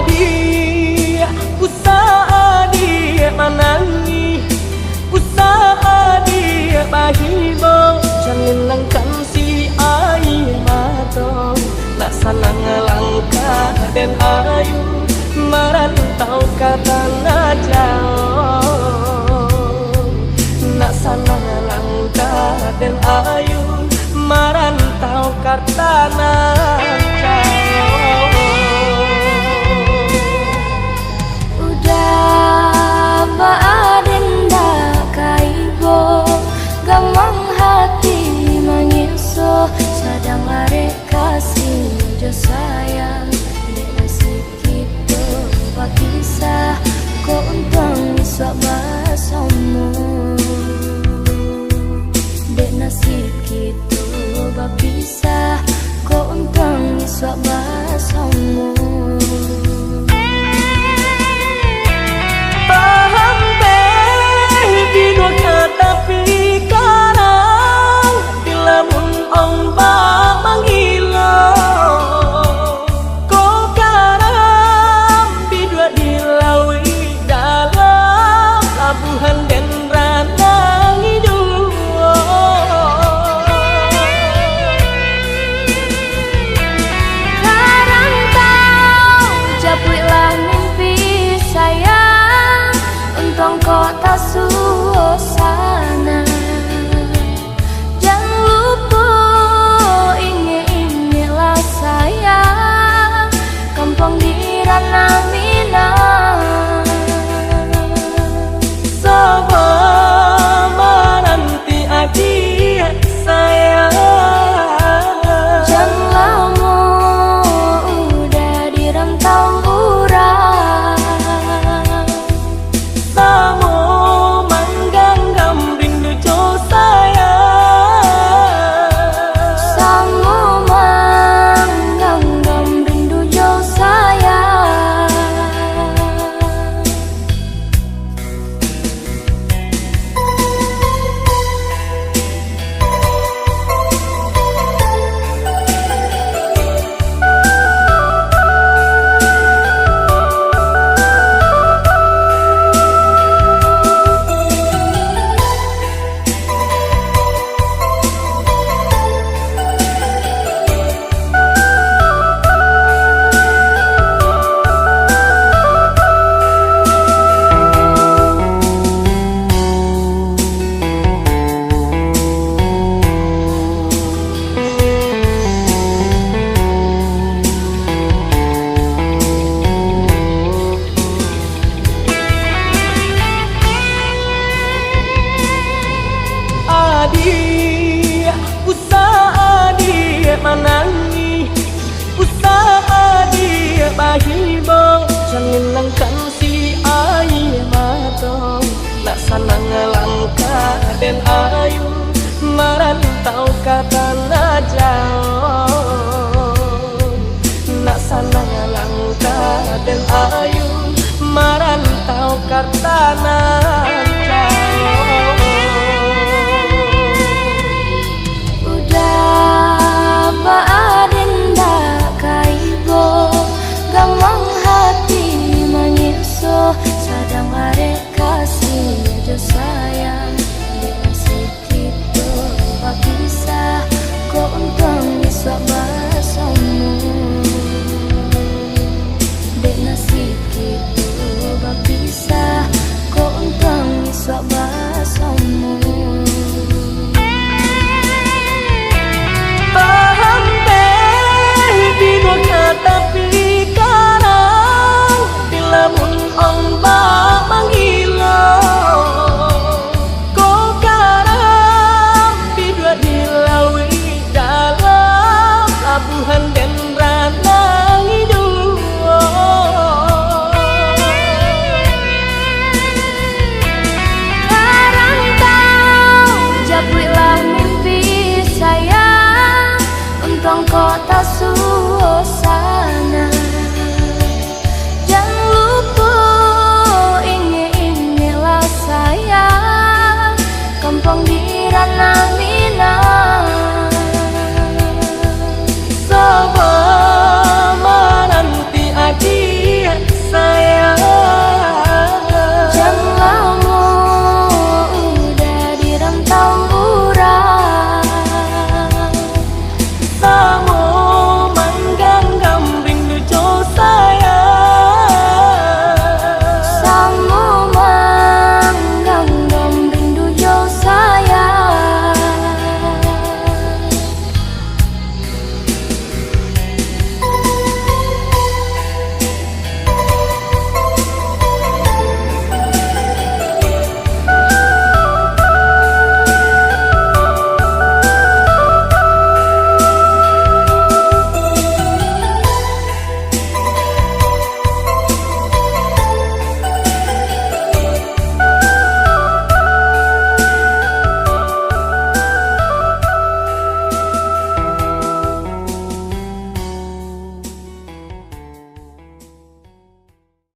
Adik, usaha adik manangi, usaha adik bahibo, jangan langkan si air mata, nak salah langkah dan ayu, merantau ke tanah jauh, nak salah langkah dan ayu, merantau ke tanah jauh. Sadang arek kasih jo sayang, dek nasib kita bakisah, kok untung iswak basomu. Dek nasib kita bakisah, kok untung iswak basomu. Paham baby dua kata pikarang, dilamun ombak menghilang, kok karam bidua dilawi dalam labuhan dan ranang hidup. Karang tau japuilah mimpi sayang, untung kau tak suasana. Kampung di ranah Minang, sabar menanti adik sayang, jam lama udah di rantau urang, samo menggenggam rindu jo sayang, samo menggenggam rindu jo sayang. Adik, usaha adik manangi, usaha adik bahibo, jangan langkan si air mata, nak sanang langkah dan ayu, merantau ke tanah jauh, nak sanang langkah dan ayu, merantau ke tanah jauh. Sadang arek kasih jo sayang, dek nasib kita bakisah, kok untung iswak basomu. Dek nasib kita bakisah, kok untung iswak basomu. Paham baby dua kata pikarang, dilamun ombak menghilang, kok karam bidua dilawi dalam labuhan dan ranang hidup. Karang tau japuilah mimpi sayang, untung kau tak suasana.